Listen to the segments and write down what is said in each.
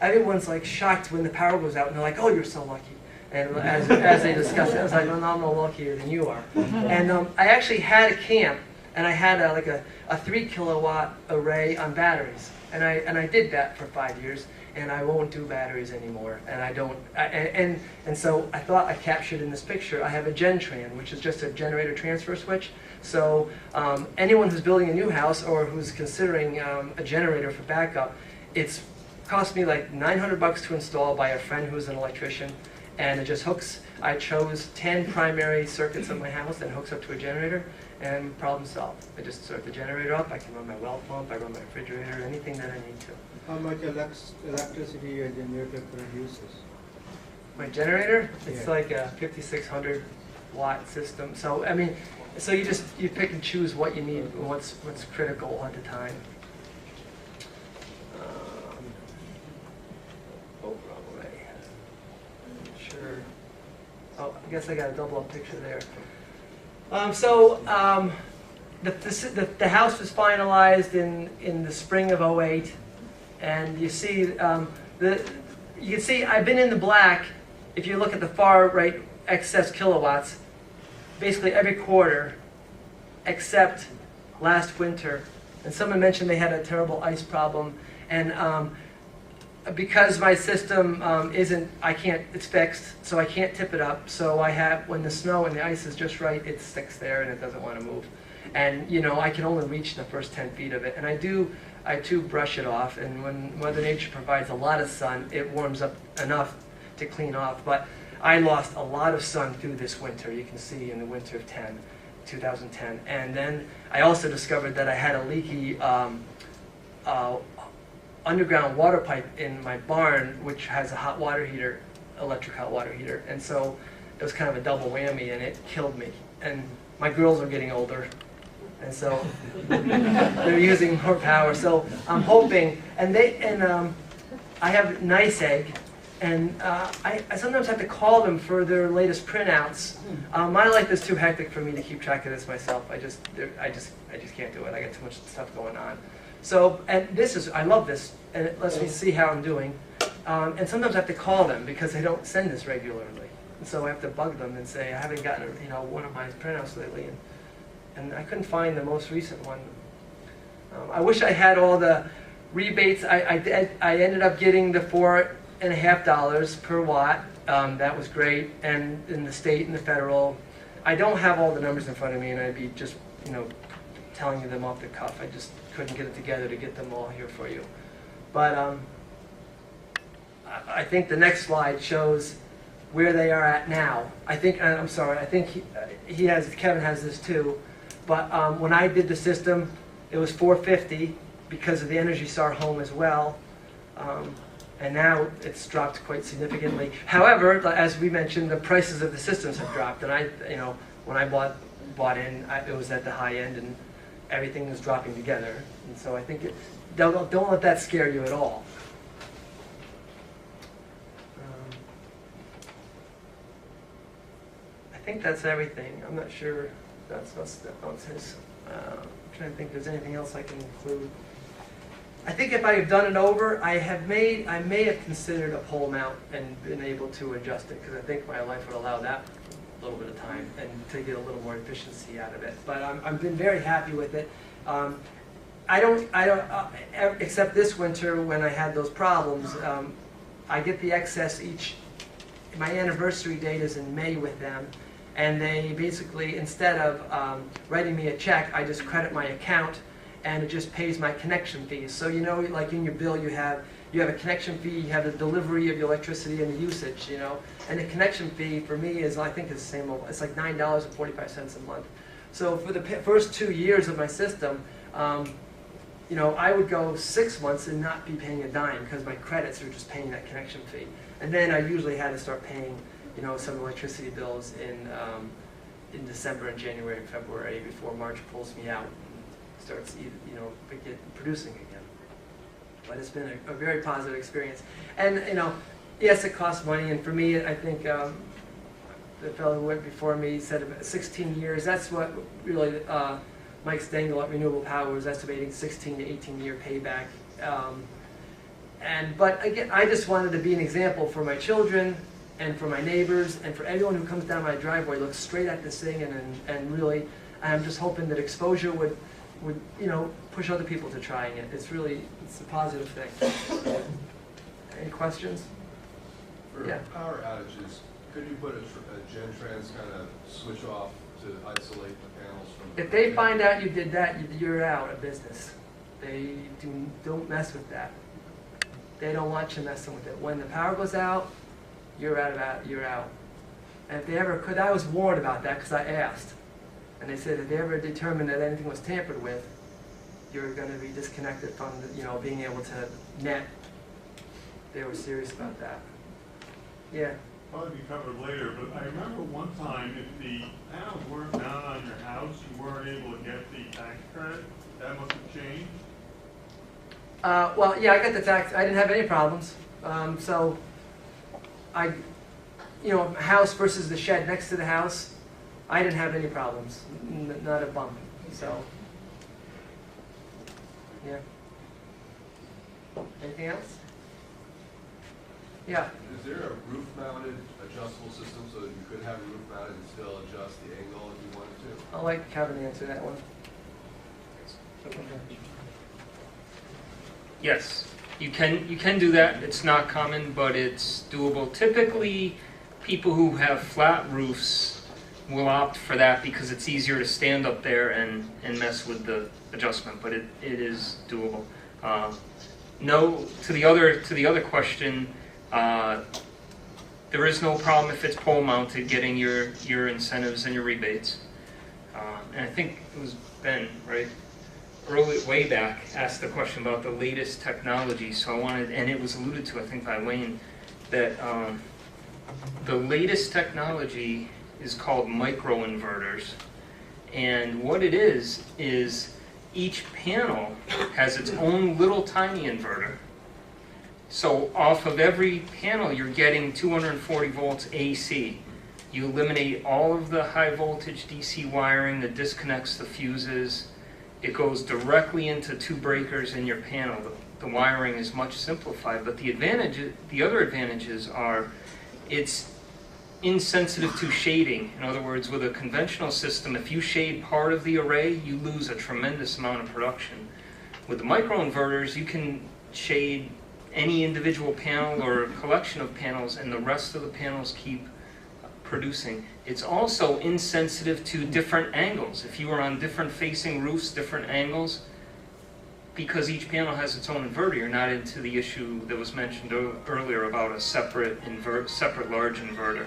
everyone's like shocked when the power goes out, and they're like, "Oh, you're so lucky." And as they discuss it, I was like, "Well, no, I'm no luckier than you are." And I actually had a camp, and I had like a 3 kilowatt array on batteries, and I did that for 5 years, and I won't do batteries anymore, and I don't. And so I thought I captured in this picture. I have a GenTran, which is just a generator transfer switch. So anyone who's building a new house or who's considering a generator for backup, it's cost me like $900 to install by a friend who's an electrician, and it just hooks. I chose 10 primary circuits in my house and hooks up to a generator, and problem solved. I just start the generator up. I can run my well pump. I run my refrigerator, anything that I need to. How much electricity your generator produces? My generator, it's like a 5,600 watt system. So I mean, so you pick and choose what you need, and what's critical at the time. Wrong way. Sure. Oh, I guess I got a double up picture there. The house was finalized in the spring of '08, and you see you can see I've been in the black. If you look at the far right excess kilowatts, basically every quarter except last winter. And someone mentioned they had a terrible ice problem, and because my system it's fixed, so I can't tip it up. So I have, when the snow and the ice is just right, it sticks there and it doesn't want to move. And I can only reach the first 10 feet of it. And I do brush it off. And when Mother Nature provides a lot of sun, it warms up enough to clean off. But I lost a lot of sun through this winter. You can see in the winter of 2010. And then I also discovered that I had a leaky underground water pipe in my barn, which has a hot water heater, electric hot water heater. And so it was kind of a double whammy, and it killed me. And my girls are getting older, and so they're using more power. So I'm hoping, and I have Nice Egg, and I sometimes have to call them for their latest printouts. My life is too hectic for me to keep track of this myself. I just can't do it. I got too much stuff going on. So, and I love this, and it lets me see how I'm doing. And sometimes I have to call them because they don't send this regularly. And so I have to bug them and say, I haven't gotten one of my printouts lately, and I couldn't find the most recent one. I wish I had all the rebates. I ended up getting the $4.50 per watt. That was great, and in the state and the federal. I don't have all the numbers in front of me, and I'd be just telling you them off the cuff. I just couldn't get it together to get them all here for you. But I think the next slide shows where they are at now. I think Kevin has this too. But when I did the system, it was $4.50 because of the Energy Star home as well. And now it's dropped quite significantly. However, as we mentioned, the prices of the systems have dropped. And when I bought in, it was at the high end, and everything is dropping together. And so I think don't let that scare you at all. I think that's everything. I'm not sure that's his. I'm trying to think if there's anything else I can include. I think if I have done it over, I may have considered a pole mount and been able to adjust it, because I think my life would allow that a little bit of time and to get a little more efficiency out of it. But I've been very happy with it. I don't except this winter when I had those problems. I get the excess my anniversary date is in May with them, and they basically, instead of writing me a check, I just credit my account, and it just pays my connection fees. So like in your bill, you have a connection fee, you have the delivery of your electricity and the usage, and the connection fee for me is, I think, is the same. It's like $9.45 a month. So for the first 2 years of my system, I would go 6 months and not be paying a dime because my credits are just paying that connection fee. And then I usually had to start paying, some electricity bills in December and January and February before March pulls me out and starts, producing again. But it's been a very positive experience. And, yes, it costs money. And for me, I think the fellow who went before me said about 16 years. That's what really Mike Stengel at Renewable Power was estimating, 16 to 18 year payback. But again, I just wanted to be an example for my children and for my neighbors and for everyone who comes down my driveway, looks straight at this thing and really, I'm just hoping that exposure would push other people to trying it. It's a positive thing. Any questions? For Yeah. power outages, could you put a Gen-Trans kind of switch off to isolate the panels from? If they find out you did that, you're out of business. They don't mess with that. They don't want you messing with it. When the power goes out, you're out. And if they ever could, I was warned about that because I asked. And they said if they ever determined that anything was tampered with, you're going to be disconnected from being able to net. They were serious about that. Yeah. Probably be covered later, but I remember one time if the panels weren't down on your house, you weren't able to get the tax credit. That must have changed. Well, yeah, I got the tax. I didn't have any problems. So, house versus the shed next to the house, I didn't have any problems. Not a bump. So, yeah. Anything else? Yeah. Is there a roof-mounted adjustable system so that you could have a roof-mounted and still adjust the angle if you wanted to? I'll let Kevin answer that one. Yes, you can do that. It's not common, but it's doable. Typically, people who have flat roofs will opt for that because it's easier to stand up there and mess with the adjustment, but it is doable. No, to the other question, there is no problem if it's pole mounted getting your incentives and your rebates. And I think it was Ben, right? Way back, asked the question about the latest technology. So I wanted, and it was alluded to, I think, by Wayne, that the latest technology is called microinverters. And what it is each panel has its own little tiny inverter. So off of every panel, you're getting 240 volts AC. You eliminate all of the high voltage DC wiring that disconnects the fuses. It goes directly into two breakers in your panel. The wiring is much simplified, but the other advantages are it's insensitive to shading. In other words, with a conventional system, if you shade part of the array, you lose a tremendous amount of production. With the microinverters, you can shade any individual panel or a collection of panels, and the rest of the panels keep producing. It's also insensitive to different angles. If you are on different facing roofs, different angles, because each panel has its own inverter, you're not into the issue that was mentioned earlier about a separate large inverter.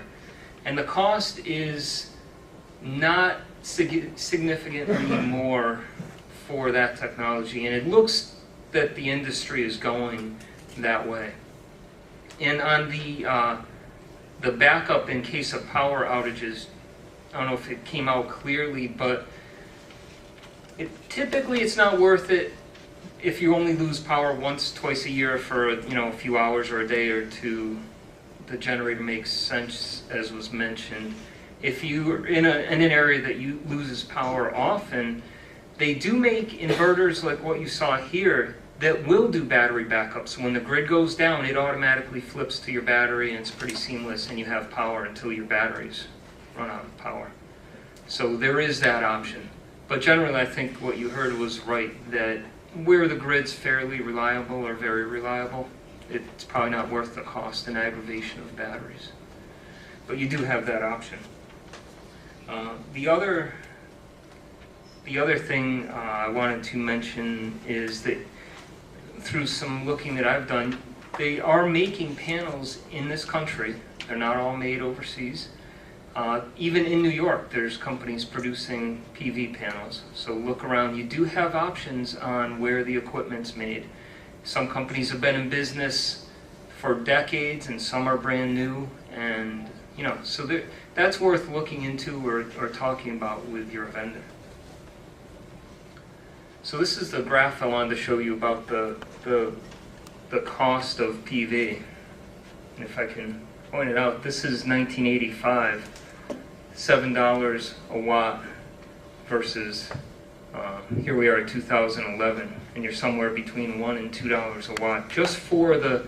And the cost is not significantly more for that technology, and it looks that the industry is going that way. And on the backup in case of power outages, I don't know if it came out clearly, but typically it's not worth it if you only lose power once, twice a year for a few hours or a day or two. The generator makes sense, as was mentioned. If you're in an area that loses power often, they do make inverters like what you saw here that will do battery backups. When the grid goes down, it automatically flips to your battery, and it's pretty seamless, and you have power until your batteries run out of power. So there is that option. But generally, I think what you heard was right, that where the grid's fairly reliable or very reliable, it's probably not worth the cost and aggravation of batteries. But you do have that option. The other thing I wanted to mention is that through some looking that I've done, they are making panels in this country. They're not all made overseas. Even in New York, there's companies producing PV panels. So look around. You do have options on where the equipment's made. Some companies have been in business for decades, and some are brand new. And so that's worth looking into or talking about with your vendor. So this is the graph I wanted to show you about the cost of PV. And if I can point it out, this is 1985, $7 a watt versus Here we are at 2011, and you're somewhere between $1 and $2 a watt just for the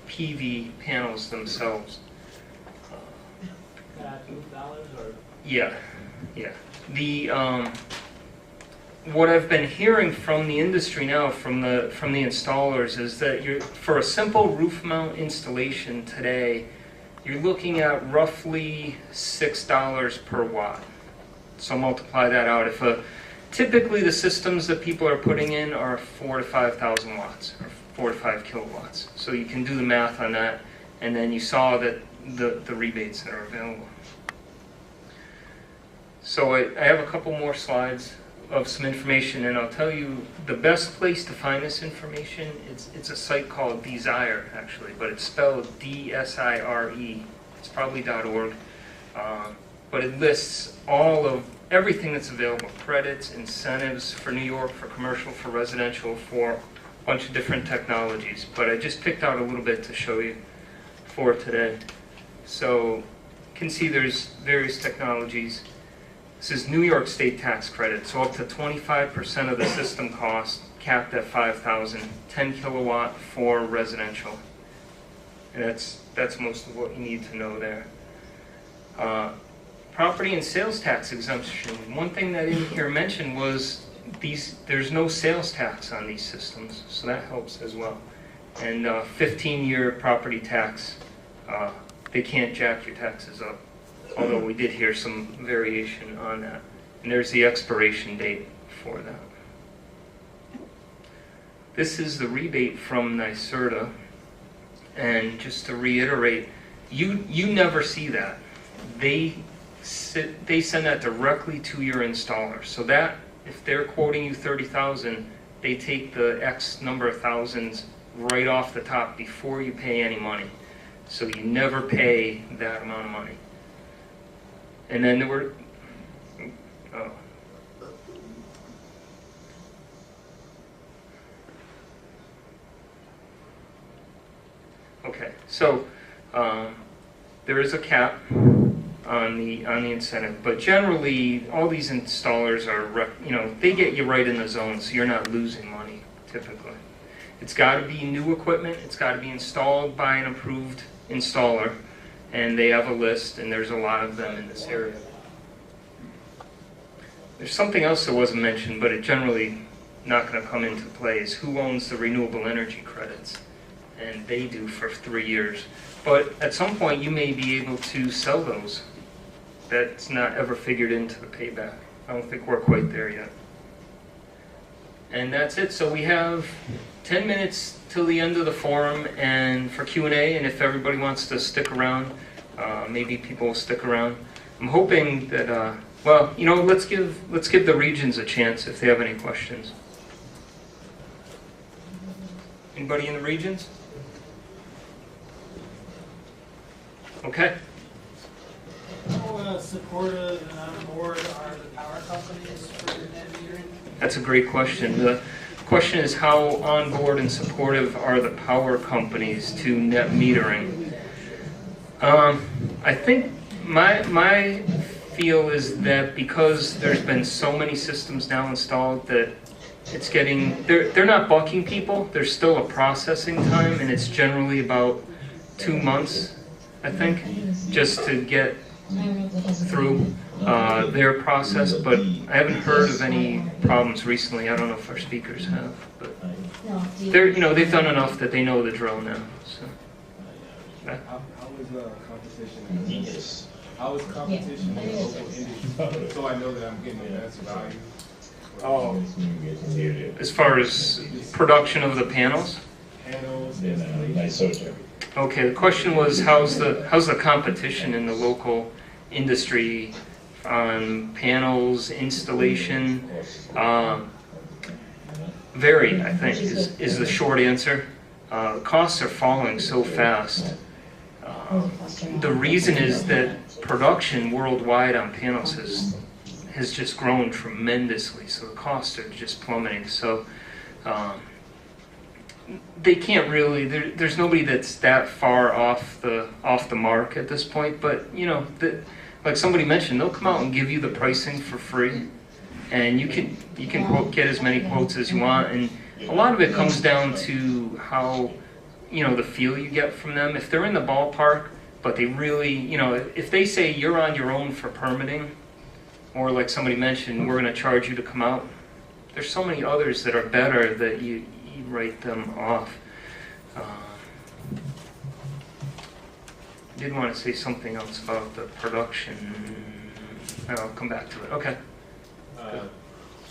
PV panels themselves. Yeah, yeah. The what I've been hearing from the industry now, from the installers, is that for a simple roof mount installation today, you're looking at roughly $6 per watt. So multiply that out. Typically the systems that people are putting in are 4,000 to 5,000 watts, or 4 to 5 kilowatts. So you can do the math on that, and then you saw that the rebates that are available. So I have a couple more slides of some information, and I'll tell you the best place to find this information. It's a site called Desire, actually, but it's spelled D-S-I-R-E. It's probably .org, but it lists all of everything that's available: credits, incentives for New York, for commercial, for residential, for a bunch of different technologies. But I just picked out a little bit to show you for today. So you can see there's various technologies. This is New York State tax credit, so up to 25% of the system cost, capped at $5,000, 10 kilowatt for residential. And that's most of what you need to know there. Property and sales tax exemption. One thing that I didn't hear mentioned was there's no sales tax on these systems, so that helps as well. And 15-year property tax, they can't jack your taxes up, although we did hear some variation on that. And there's the expiration date for that. This is the rebate from NYSERDA, and just to reiterate, you never see that. They send that directly to your installer. So that, if they're quoting you 30,000, they take the X number of thousands right off the top before you pay any money. So you never pay that amount of money. And then there were, oh. Okay, so there is a cap on the incentive, but generally all these installers are, they get you right in the zone, so you're not losing money typically. It's got to be new equipment. It's got to be installed by an approved installer, and they have a list, and there's a lot of them in this area. There's something else that wasn't mentioned, but it generally not going to come into play, is who owns the renewable energy credits, and they do for 3 years. But at some point you may be able to sell those. That's not ever figured into the payback. I don't think we're quite there yet. And that's it. So we have 10 minutes till the end of the forum and for Q&A, and if everybody wants to stick around, maybe people will stick around. I'm hoping that, well, let's give the regions a chance if they have any questions. Anybody in the regions? Okay. How supportive and on board are the power companies for net metering? That's a great question. The question is, how on board and supportive are the power companies to net metering? I think my feel is that because there's been so many systems now installed that it's getting, they're not bucking people. There's still a processing time, and it's generally about 2 months, I think, just to get through their process, but I haven't heard of any problems recently. I don't know if our speakers have, but they've done enough that they know the drill now. So. How is competition? How is competition in the local industry? So I know that I'm getting the best value. Oh, as far as production of the panels? Panels, Okay, the question was, how's the competition in the local industry on panels, installation? Varied, I think, is the short answer. Costs are falling so fast. The reason is that production worldwide on panels has just grown tremendously, so the costs are just plummeting. So they can't really. There's nobody that's that far off the mark at this point. But like somebody mentioned, they'll come out and give you the pricing for free, And you can quote, get as many quotes as you want, and a lot of it comes down to how, the feel you get from them. If they're in the ballpark, but they really, if they say you're on your own for permitting, or like somebody mentioned, we're going to charge you to come out, there's so many others that are better that you write them off. I did want to say something else about the production. I'll come back to it. Okay. As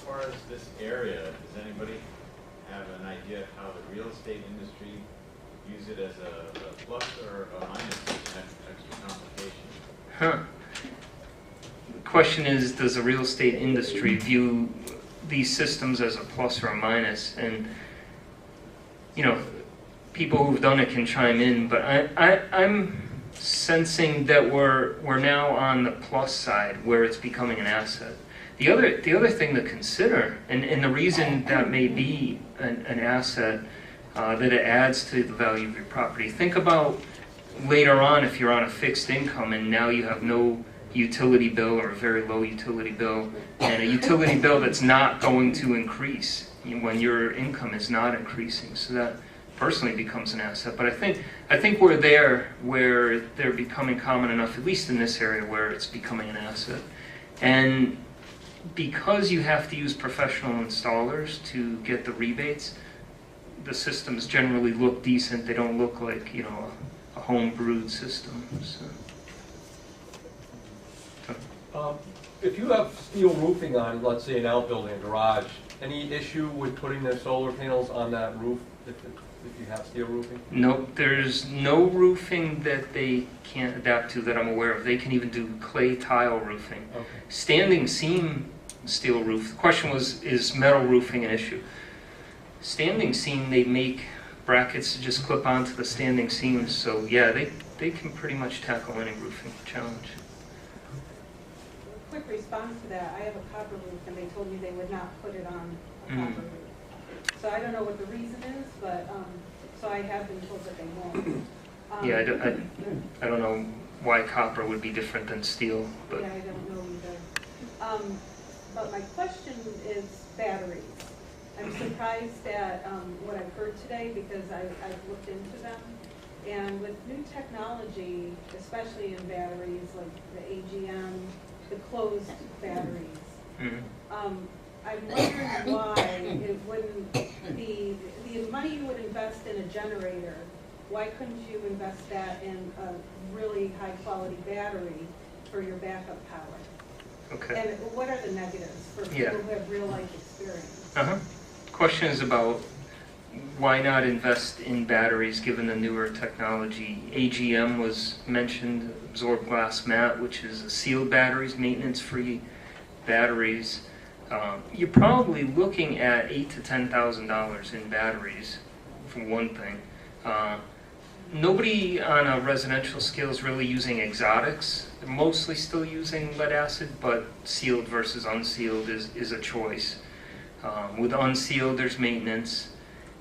far as this area, does anybody have an idea of how the real estate industry use it as a plus or a minus extra complication? Huh. The question is, does the real estate industry view these systems as a plus or a minus? And, people who've done it can chime in, but I'm sensing that we're now on the plus side where it's becoming an asset. The other thing to consider, and the reason that may be an asset, that it adds to the value of your property. Think about later on if you're on a fixed income and now you have no utility bill or a very low utility bill, and a utility bill that's not going to increase when your income is not increasing. So that personally becomes an asset. But I think we're there where they're becoming common enough, at least in this area, where it's becoming an asset. And because you have to use professional installers to get the rebates, the systems generally look decent. They don't look like, a home-brewed system. So. If you have steel roofing on, let's say an outbuilding, a garage, any issue with putting the solar panels on that roof if you have steel roofing? Nope, there's no roofing that they can't adapt to that I'm aware of. They can even do clay tile roofing. Okay. Standing seam steel roof. The question was, is metal roofing an issue? Standing seam, they make brackets to just clip onto the standing seams. So yeah, they can pretty much tackle any roofing challenge. Quick response to that, I have a copper roof and they told me they would not put it on a copper roof. So I don't know what the reason is, but, so I have been told that they won't. Yeah, I don't know why copper would be different than steel. But. Yeah, I don't know either. But my question is batteries. I'm surprised at what I've heard today because I've looked into them. And with new technology, especially in batteries like the AGM, the closed batteries, I'm wondering why it wouldn't be, the money you would invest in a generator, why couldn't you invest that in a really high quality battery for your backup power? Okay. And what are the negatives for people who have real life experience? Question is about why not invest in batteries given the newer technology. AGM was mentioned, absorbed glass mat, which is a sealed batteries, maintenance-free batteries. You're probably looking at $8,000 to $10,000 in batteries, for one thing. Nobody on a residential scale is really using exotics. They're mostly still using lead acid, but sealed versus unsealed is a choice. With unsealed, there's maintenance.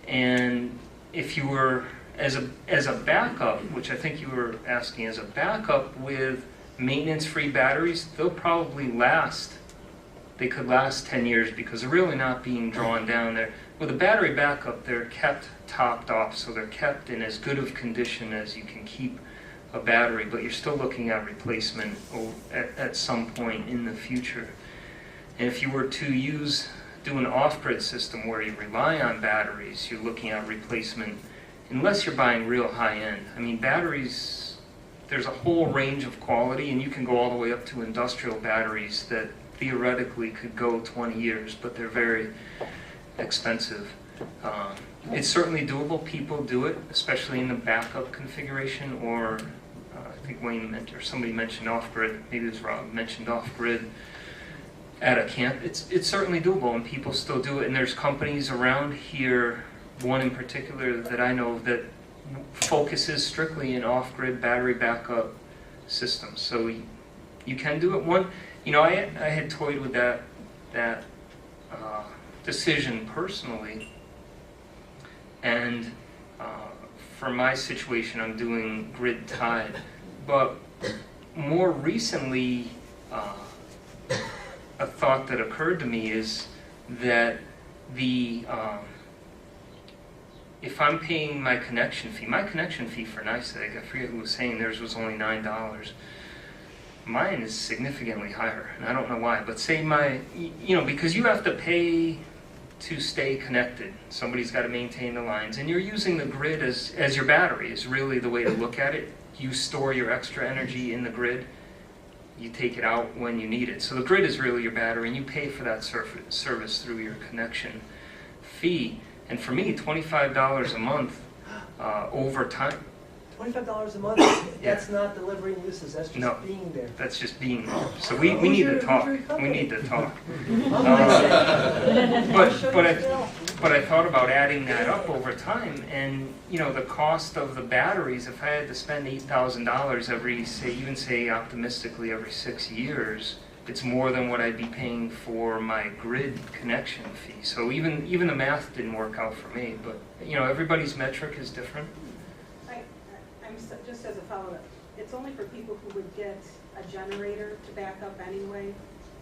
And if you were, as a backup, which I think you were asking, as a backup with maintenance-free batteries, they'll probably last. They could last 10 years because they're really not being drawn down there. With a battery backup, they're kept topped off, so they're kept in as good of condition as you can keep a battery, but you're still looking at replacement at some point in the future. And if you were to do an off-grid system where you rely on batteries, you're looking at replacement, unless you're buying real high-end. I mean, batteries, there's a whole range of quality, and you can go all the way up to industrial batteries that theoretically could go 20 years, but they're very expensive. It's certainly doable. People do it, especially in the backup configuration, or I think Wayne mentioned, or somebody mentioned off-grid, maybe it was Rob, mentioned off-grid at a camp. It's certainly doable, and people still do it, and there's companies around here, one in particular that I know that focuses strictly in off-grid battery backup systems. So you can do it. I had toyed with that decision personally, and for my situation, I'm doing grid tied. But more recently, a thought that occurred to me is that if I'm paying my connection fee for NYSEG, I forget who was saying theirs was only $9. Mine is significantly higher, and I don't know why, but say because you have to pay to stay connected. Somebody's got to maintain the lines, and you're using the grid as your battery is really the way to look at it. You store your extra energy in the grid, you take it out when you need it. So the grid is really your battery, and you pay for that service through your connection fee. And for me, $25 a month over time. $25 a month, that's not delivering uses, that's just being there. That's just being there. So we need to talk. We need to talk. But I thought about adding that up over time, and the cost of the batteries. If I had to spend $8,000 every, optimistically every 6 years, it's more than what I'd be paying for my grid connection fee. So even the math didn't work out for me. But everybody's metric is different. Just as a follow-up, it's only for people who would get a generator to back up anyway.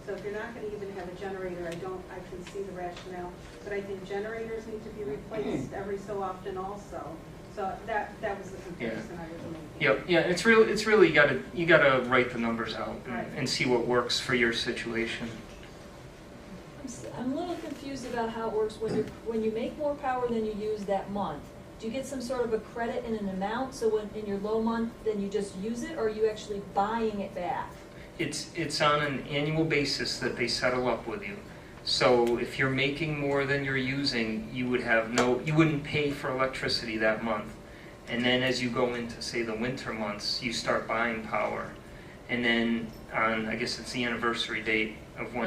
So if you're not going to even have a generator, I can see the rationale. But I think generators need to be replaced every so often also. So that was the comparison I was making. Yep. Yeah. It's really you gotta write the numbers out and see what works for your situation. I'm a little confused about how it works when you make more power than you use that month. Do you get some sort of a credit in an amount, so when in your low month, then you just use it, or are you actually buying it back? It's on an annual basis that they settle up with you. So if you're making more than you're using, you wouldn't pay for electricity that month. And then as you go into, say, the winter months, you start buying power. And then on, I guess it's the anniversary date of when